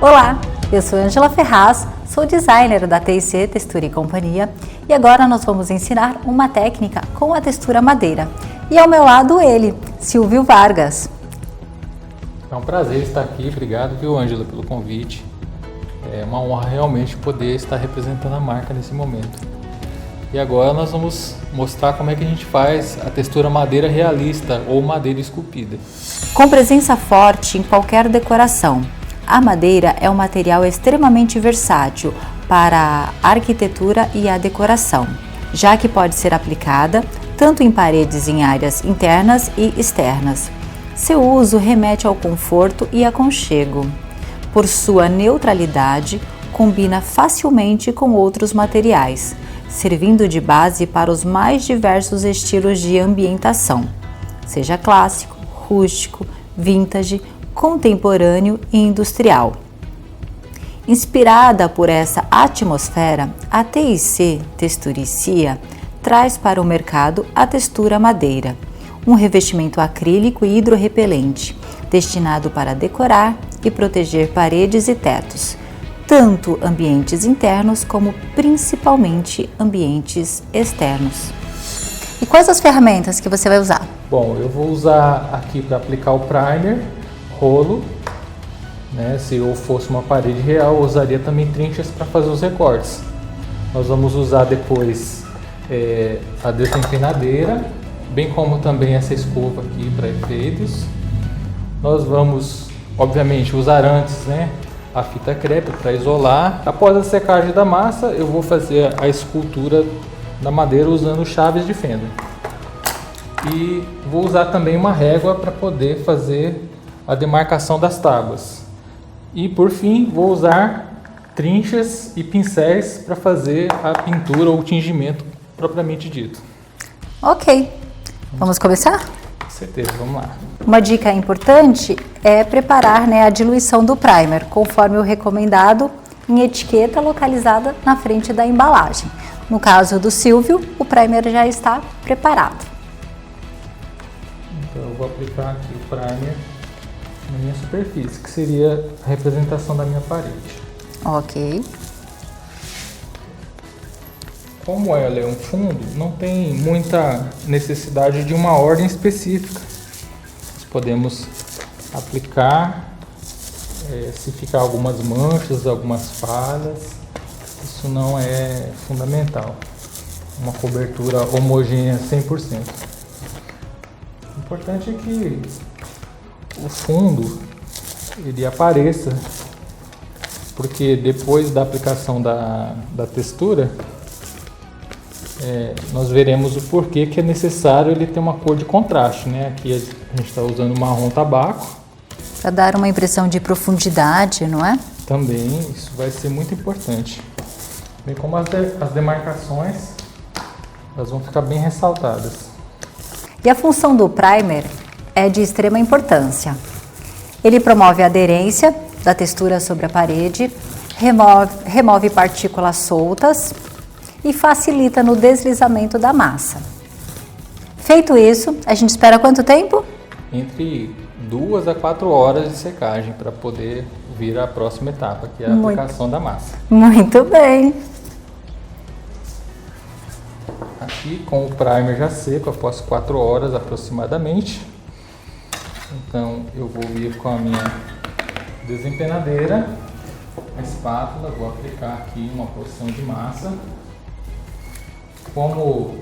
Olá, eu sou Ângela Ferraz, sou designer da TIC Textura e Companhia e agora nós vamos ensinar uma técnica com a textura madeira. E ao meu lado ele, Silvio Vargas. É um prazer estar aqui, obrigado, viu, Ângela, pelo convite. É uma honra realmente poder estar representando a marca nesse momento. E agora nós vamos mostrar como é que a gente faz a textura madeira realista ou madeira esculpida. Com presença forte em qualquer decoração, a madeira é um material extremamente versátil para a arquitetura e a decoração, já que pode ser aplicada tanto em paredes em áreas internas e externas. Seu uso remete ao conforto e aconchego. Por sua neutralidade, combina facilmente com outros materiais, servindo de base para os mais diversos estilos de ambientação, seja clássico, rústico, vintage, contemporâneo e industrial. Inspirada por essa atmosfera, a TIC Texturicia traz para o mercado a textura madeira, um revestimento acrílico e hidrorrepelente, destinado para decorar e proteger paredes e tetos, tanto ambientes internos como principalmente ambientes externos. E quais as ferramentas que você vai usar? Bom, eu vou usar aqui para aplicar o primer, rolo, né? Se eu fosse uma parede real, eu usaria também trinchas para fazer os recortes. Nós vamos usar depois a desempenadeira, bem como também essa escova aqui para efeitos. Nós vamos, obviamente, usar antes, né, a fita crepe para isolar. Após a secagem da massa, eu vou fazer a escultura da madeira usando chaves de fenda. E vou usar também uma régua para poder fazer a demarcação das tábuas. E por fim, vou usar trinchas e pincéis para fazer a pintura ou tingimento propriamente dito. Ok, vamos começar? Com certeza, vamos lá. Uma dica importante é preparar, a diluição do primer, conforme o recomendado em etiqueta localizada na frente da embalagem. No caso do Silvio, o primer já está preparado. Então eu vou aplicar aqui o primer na minha superfície, que seria a representação da minha parede. Ok. Como ela é um fundo, não tem muita necessidade de uma ordem específica. Nós podemos aplicar, se ficar algumas manchas, algumas falhas, isso não é fundamental. Uma cobertura homogênea 100%. O importante é que o fundo ele apareça, porque depois da aplicação da textura, nós veremos o porquê que é necessário ele ter uma cor de contraste, né? Aqui a gente está usando marrom tabaco. Para dar uma impressão de profundidade, não é? Também, isso vai ser muito importante. Bem como as demarcações, elas vão ficar bem ressaltadas. E a função do primer é de extrema importância. Ele promove a aderência da textura sobre a parede, remove partículas soltas e facilita no deslizamento da massa. Feito isso, a gente espera quanto tempo? Entre 2 a 4 horas de secagem para poder vir à próxima etapa, que é a aplicação da massa. Muito bem! Aqui com o primer já seco, após 4 horas aproximadamente. Então eu vou vir com a minha desempenadeira, a espátula, vou aplicar aqui uma porção de massa. Como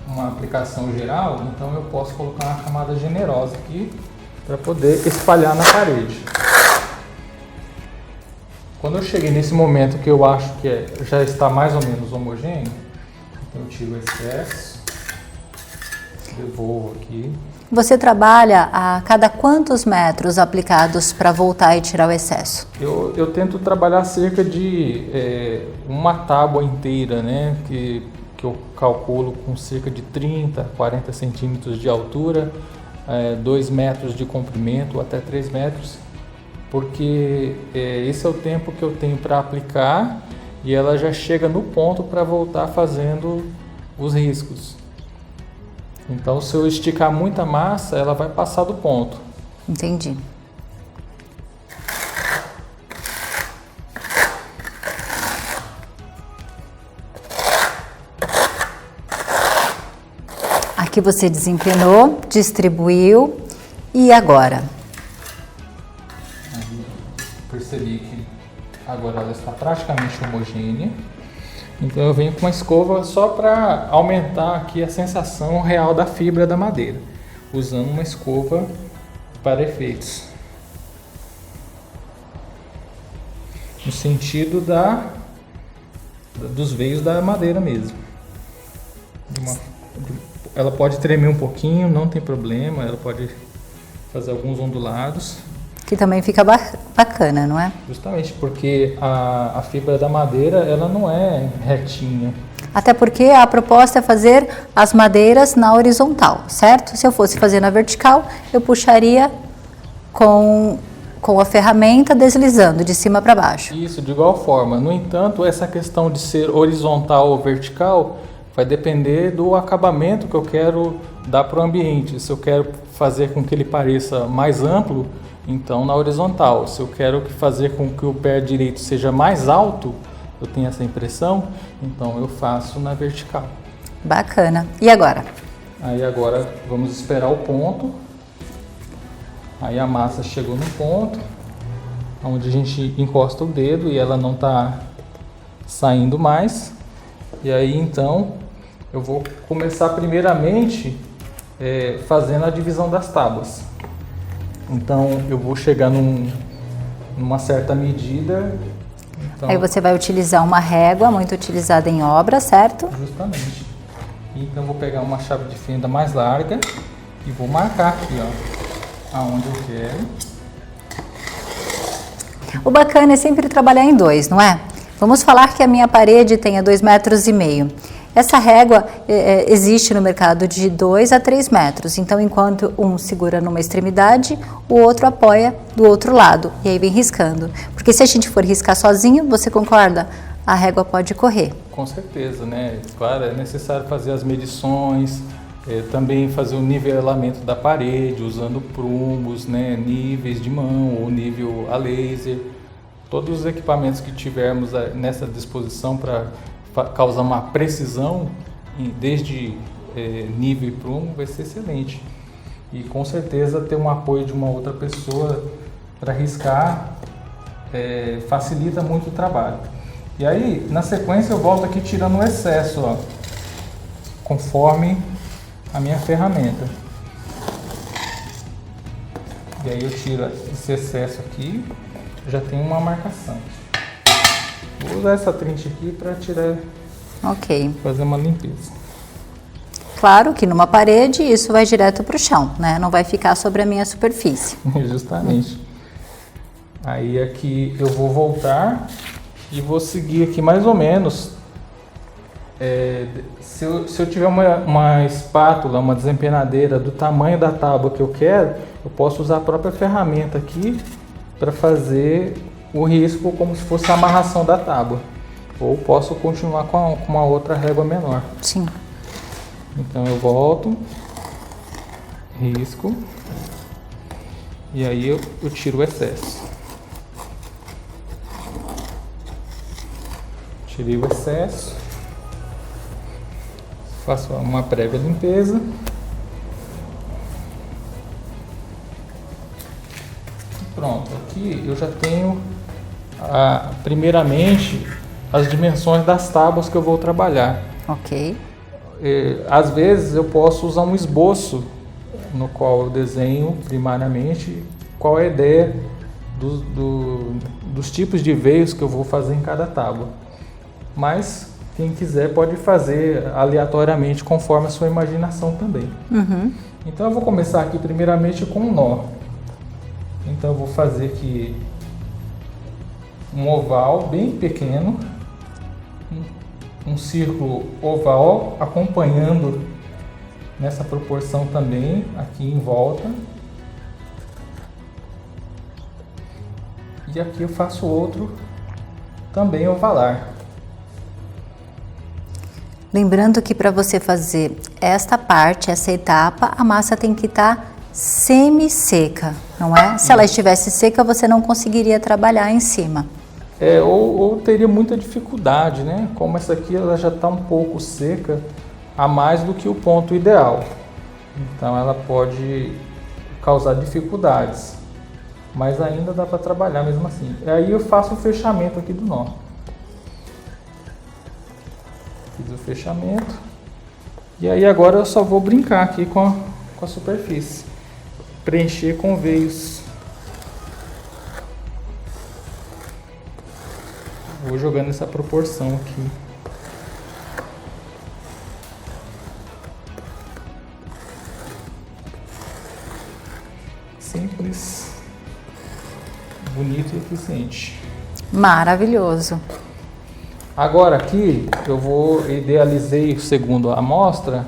uma aplicação geral, então eu posso colocar uma camada generosa aqui para poder espalhar na parede. Quando eu cheguei nesse momento que eu acho que já está mais ou menos homogêneo, então eu tiro o excesso, devolvo aqui. Você trabalha a cada quantos metros aplicados para voltar e tirar o excesso? Eu tento trabalhar cerca de uma tábua inteira, né? Que eu calculo com cerca de 30, 40 centímetros de altura, 2 metros de comprimento, até 3 metros, porque esse é o tempo que eu tenho para aplicar e ela já chega no ponto para voltar fazendo os riscos. Então, se eu esticar muita massa, ela vai passar do ponto. Entendi. que você desempenou, distribuiu e agora? Aí percebi que agora ela está praticamente homogênea. Então eu venho com uma escova só para aumentar aqui a sensação real da fibra da madeira, usando uma escova para efeitos. No sentido dos veios da madeira mesmo. Ela pode tremer um pouquinho, não tem problema, ela pode fazer alguns ondulados. Que também fica bacana, não é? Justamente porque a fibra da madeira, ela não é retinha. Até porque a proposta é fazer as madeiras na horizontal, certo? Se eu fosse fazer na vertical, eu puxaria com a ferramenta deslizando de cima para baixo. Isso, de igual forma. No entanto, essa questão de ser horizontal ou vertical vai depender do acabamento que eu quero dar para o ambiente. Se eu quero fazer com que ele pareça mais amplo, então na horizontal. Se eu quero fazer com que o pé direito seja mais alto, eu tenho essa impressão, então eu faço na vertical. Bacana. E agora? Aí agora vamos esperar o ponto. Aí a massa chegou no ponto, onde a gente encosta o dedo e ela não está saindo mais. E aí então eu vou começar primeiramente fazendo a divisão das tábuas. Então eu vou chegar numa certa medida. Então, aí você vai utilizar uma régua, muito utilizada em obra, certo? Justamente. Então eu vou pegar uma chave de fenda mais larga e vou marcar aqui, ó, aonde eu quero. O bacana é sempre trabalhar em dois, não é? Vamos falar que a minha parede tenha 2,5 metros. Essa régua existe no mercado de 2 a 3 metros, então enquanto um segura numa extremidade, o outro apoia do outro lado e aí vem riscando. Porque se a gente for riscar sozinho, você concorda? A régua pode correr. Com certeza, né? Claro, é necessário fazer as medições, também fazer o nivelamento da parede, usando prumbos, né? Níveis de mão ou nível a laser. Todos os equipamentos que tivermos nessa disposição para causar uma precisão, desde nível e prumo, vai ser excelente. E com certeza ter um apoio de uma outra pessoa para riscar facilita muito o trabalho. E aí, na sequência, eu volto aqui tirando o excesso, ó, conforme a minha ferramenta. E aí eu tiro esse excesso aqui, já tem uma marcação. Vou usar essa trincha aqui para tirar, fazer uma limpeza. Claro que numa parede isso vai direto para o chão, né? Não vai ficar sobre a minha superfície. Justamente. Aí aqui eu vou voltar e vou seguir aqui mais ou menos. Se eu tiver uma espátula, uma desempenadeira do tamanho da tábua que eu quero, eu posso usar a própria ferramenta aqui para fazer o risco como se fosse a amarração da tábua. Ou posso continuar com uma outra régua menor. Sim. Então eu volto, risco, e aí eu tiro o excesso. Tirei o excesso, faço uma prévia limpeza. Pronto, aqui eu já tenho primeiramente as dimensões das tábuas que eu vou trabalhar. Ok. Às vezes eu posso usar um esboço no qual eu desenho primariamente qual é a ideia dos tipos de veios que eu vou fazer em cada tábua. Mas quem quiser pode fazer aleatoriamente conforme a sua imaginação também. Uhum. Então eu vou começar aqui primeiramente com um nó. Então eu vou fazer aqui um oval bem pequeno, um círculo oval acompanhando nessa proporção também aqui em volta. E aqui eu faço outro também ovalar. Lembrando que para você fazer esta parte, essa etapa, a massa tem que estar semi-seca, não é? Se ela estivesse seca, você não conseguiria trabalhar em cima. Ou teria muita dificuldade, né? Como essa aqui ela já está um pouco seca, a mais do que o ponto ideal. Então ela pode causar dificuldades, mas ainda dá para trabalhar mesmo assim. E aí eu faço o fechamento aqui do nó. Fiz o fechamento. E aí agora eu só vou brincar aqui com a superfície. Preencher com veios. Vou jogando essa proporção aqui. Simples, bonito e eficiente. Maravilhoso. Agora aqui eu idealizei segundo a amostra,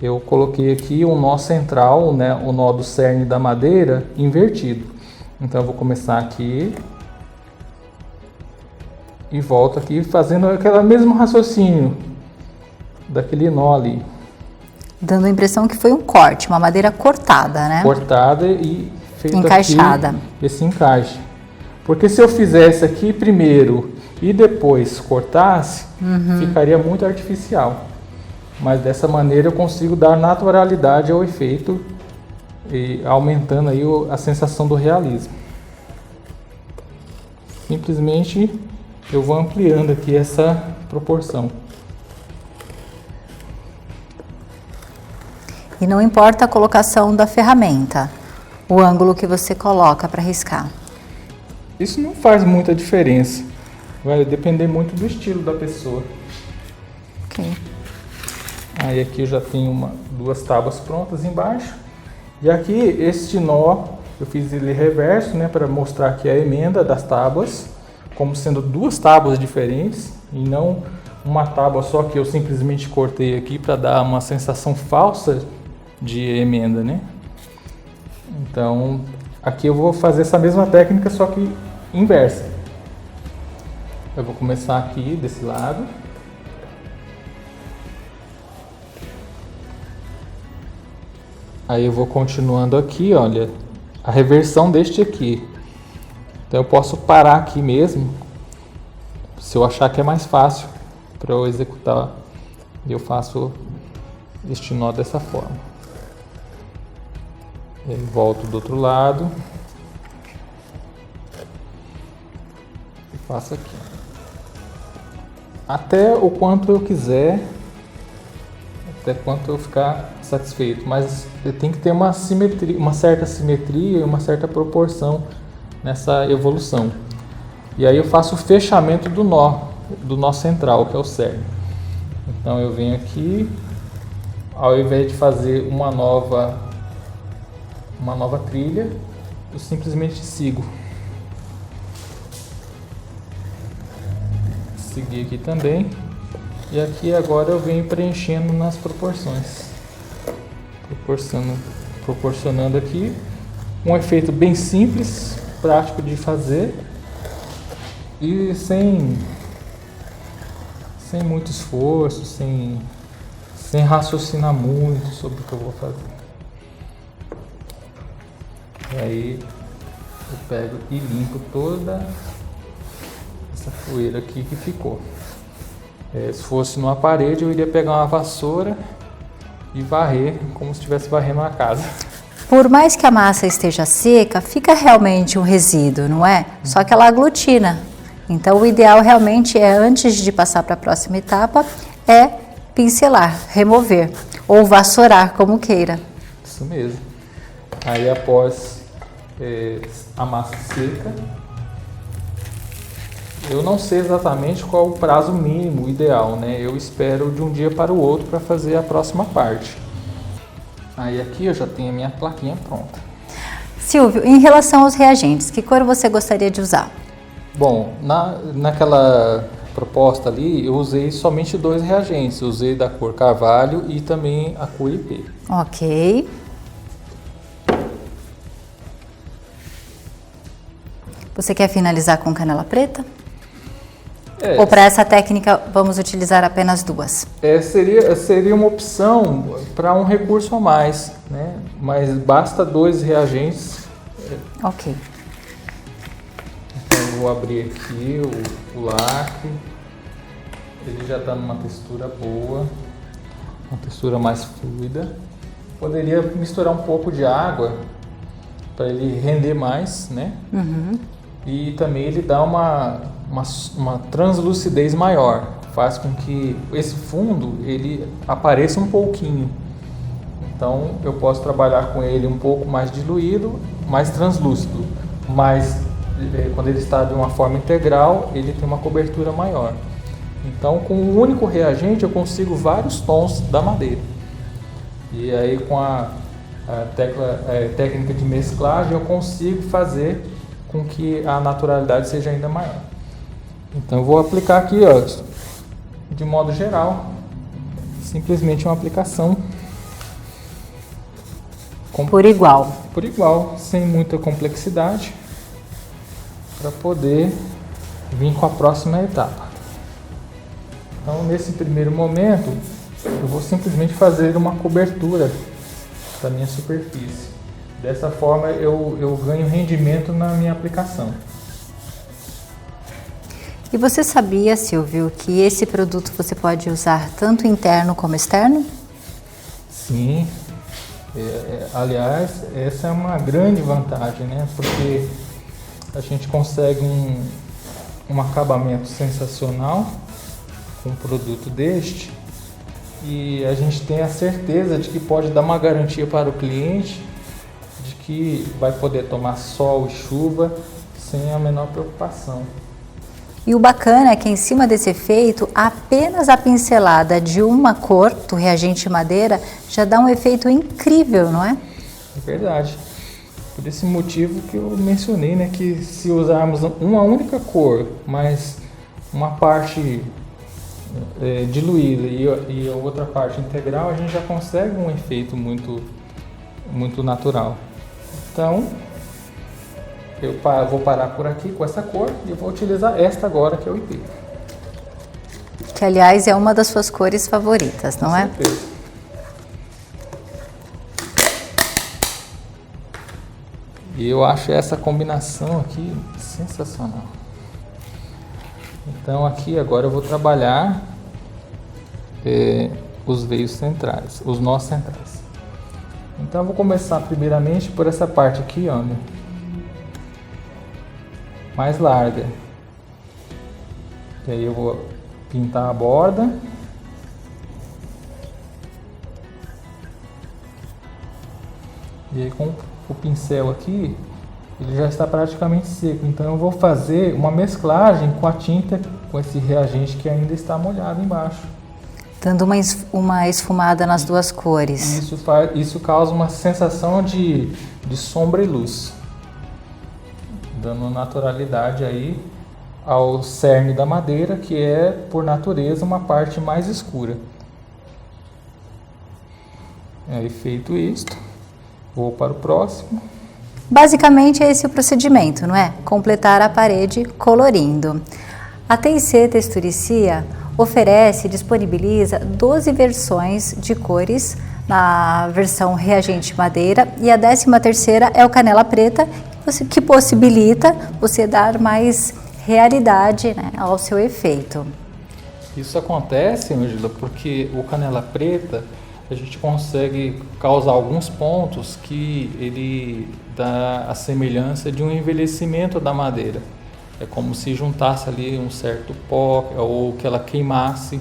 eu coloquei aqui um nó central, né, o nó do cerne da madeira invertido. Então eu vou começar aqui e volto aqui fazendo aquele mesmo raciocínio daquele nó ali. Dando a impressão que foi um corte, uma madeira cortada, né? Cortada e feita encaixada. Aqui, esse encaixe. Porque se eu fizesse aqui primeiro e depois cortasse, ficaria muito artificial. Mas dessa maneira eu consigo dar naturalidade ao efeito e aumentando aí a sensação do realismo. Simplesmente eu vou ampliando aqui essa proporção. E não importa a colocação da ferramenta, o ângulo que você coloca para riscar. Isso não faz muita diferença. Vai depender muito do estilo da pessoa. Ok. Aí aqui eu já tenho duas tábuas prontas embaixo. E aqui este nó, eu fiz ele reverso, né, para mostrar aqui a emenda das tábuas, como sendo duas tábuas diferentes e não uma tábua só que eu simplesmente cortei aqui para dar uma sensação falsa de emenda, né? Então, aqui eu vou fazer essa mesma técnica, só que inversa. Eu vou começar aqui desse lado. Aí eu vou continuando aqui, olha, a reversão deste aqui. Então eu posso parar aqui mesmo, se eu achar que é mais fácil para eu executar. Eu faço este nó dessa forma. E aí volto do outro lado. E faço aqui. Até o quanto eu quiser, até quanto eu ficar satisfeito. Mas tem que ter uma simetria, uma certa simetria e uma certa proporção nessa evolução. E aí eu faço o fechamento do nó central, que é o cerne. Então eu venho aqui, ao invés de fazer uma nova trilha, eu simplesmente sigo. Segui aqui também. E aqui agora eu venho preenchendo nas proporções. Proporcionando aqui um efeito bem simples, prático de fazer e sem muito esforço, sem raciocinar muito sobre o que eu vou fazer. E aí eu pego e limpo toda essa poeira aqui que ficou. Se fosse numa parede, eu iria pegar uma vassoura e varrer como se estivesse varrendo uma casa. Por mais que a massa esteja seca, fica realmente um resíduo, não é? Só que ela aglutina. Então o ideal realmente é, antes de passar para a próxima etapa, é pincelar, remover ou vassourar, como queira. Isso mesmo. Aí após a massa seca, eu não sei exatamente qual o prazo mínimo ideal, né? Eu espero de um dia para o outro para fazer a próxima parte. Aí aqui eu já tenho a minha plaquinha pronta. Silvio, em relação aos reagentes, que cor você gostaria de usar? Bom, naquela proposta ali eu usei somente 2 reagentes. Eu usei da cor carvalho e também a cor IP. Ok. Você quer finalizar com canela preta? Ou para essa técnica vamos utilizar apenas 2? Seria uma opção para um recurso a mais, né? Mas basta 2 reagentes. Ok. Então eu vou abrir aqui o lacre. Ele já está numa textura boa, uma textura mais fluida. Poderia misturar um pouco de água para ele render mais, né? E também ele dá uma translucidez maior, faz com que esse fundo ele apareça um pouquinho. Então eu posso trabalhar com ele um pouco mais diluído, mais translúcido, mas quando ele está de uma forma integral, ele tem uma cobertura maior. Então com um único reagente eu consigo vários tons da madeira. E aí com a técnica de mesclagem eu consigo fazer com que a naturalidade seja ainda maior. Então eu vou aplicar aqui, ó, de modo geral, simplesmente uma aplicação por igual, sem muita complexidade, para poder vir com a próxima etapa. Então nesse primeiro momento eu vou simplesmente fazer uma cobertura da minha superfície. Dessa forma eu ganho rendimento na minha aplicação. E você sabia, Silvio, que esse produto você pode usar tanto interno como externo? Sim. Aliás, essa é uma grande vantagem, né? Porque a gente consegue um acabamento sensacional com um produto deste e a gente tem a certeza de que pode dar uma garantia para o cliente de que vai poder tomar sol e chuva sem a menor preocupação. E o bacana é que em cima desse efeito, apenas a pincelada de uma cor do reagente madeira já dá um efeito incrível, não é? É verdade. Por esse motivo que eu mencionei, né, que se usarmos uma única cor, mas uma parte diluída e a outra parte integral, a gente já consegue um efeito muito natural. Então, eu vou parar por aqui com essa cor e eu vou utilizar esta agora, que é o IP. Que, aliás, é uma das suas cores favoritas, não é? Com certeza. E eu acho essa combinação aqui sensacional. Então aqui agora eu vou trabalhar os veios centrais, os nós centrais. Então eu vou começar primeiramente por essa parte aqui, ó, mais larga. E aí eu vou pintar a borda. E aí com o pincel aqui, ele já está praticamente seco, então eu vou fazer uma mesclagem com a tinta, com esse reagente que ainda está molhado embaixo. Dando uma esfumada nas duas cores. Isso causa uma sensação de sombra e luz, dando naturalidade aí ao cerne da madeira, que é, por natureza, uma parte mais escura. Aí, feito isto, vou para o próximo. Basicamente é esse o procedimento, não é? Completar a parede colorindo. A TIC Texturicia oferece e disponibiliza 12 versões de cores na versão reagente madeira, e a 13ª é o canela preta, que possibilita você dar mais realidade, né, ao seu efeito. Isso acontece, Angela, porque o canela preta a gente consegue causar alguns pontos que ele dá a semelhança de um envelhecimento da madeira. É como se juntasse ali um certo pó ou que ela queimasse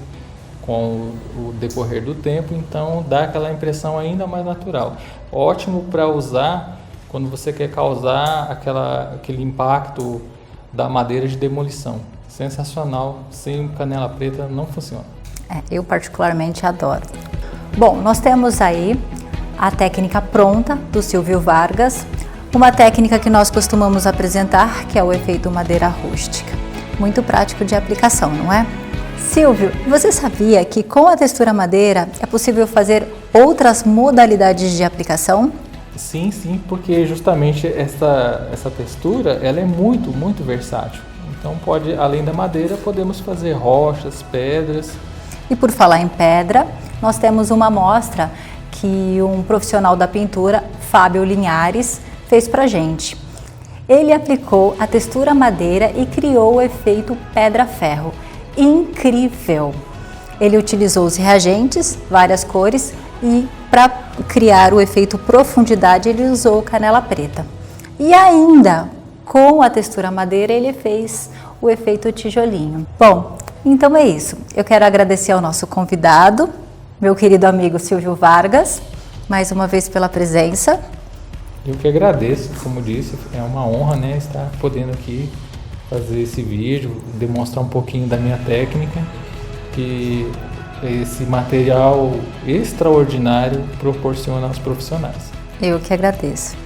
com o decorrer do tempo, então dá aquela impressão ainda mais natural. Ótimo para usar quando você quer causar aquele impacto da madeira de demolição. Sensacional, sem canela preta não funciona. Eu particularmente adoro. Bom, nós temos aí a técnica pronta do Silvio Vargas, uma técnica que nós costumamos apresentar, que é o efeito madeira rústica. Muito prático de aplicação, não é? Silvio, você sabia que com a textura madeira é possível fazer outras modalidades de aplicação? Sim, porque justamente essa textura ela é muito versátil. Então além da madeira, podemos fazer rochas, pedras. E por falar em pedra, nós temos uma amostra que um profissional da pintura, Fábio Linhares, fez pra gente. Ele aplicou a textura madeira e criou o efeito pedra-ferro. Incrível! Ele utilizou os reagentes, várias cores e para criar o efeito profundidade, ele usou canela preta. E ainda, com a textura madeira, ele fez o efeito tijolinho. Bom, então é isso. Eu quero agradecer ao nosso convidado, meu querido amigo Silvio Vargas, mais uma vez pela presença. Eu que agradeço, como disse, é uma honra, né, estar podendo aqui fazer esse vídeo, demonstrar um pouquinho da minha técnica, que esse material extraordinário proporciona aos profissionais. Eu que agradeço.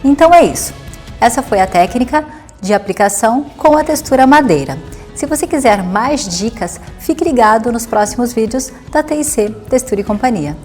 Então é isso. Essa foi a técnica de aplicação com a textura madeira. Se você quiser mais dicas, fique ligado nos próximos vídeos da TIC Textura e Companhia.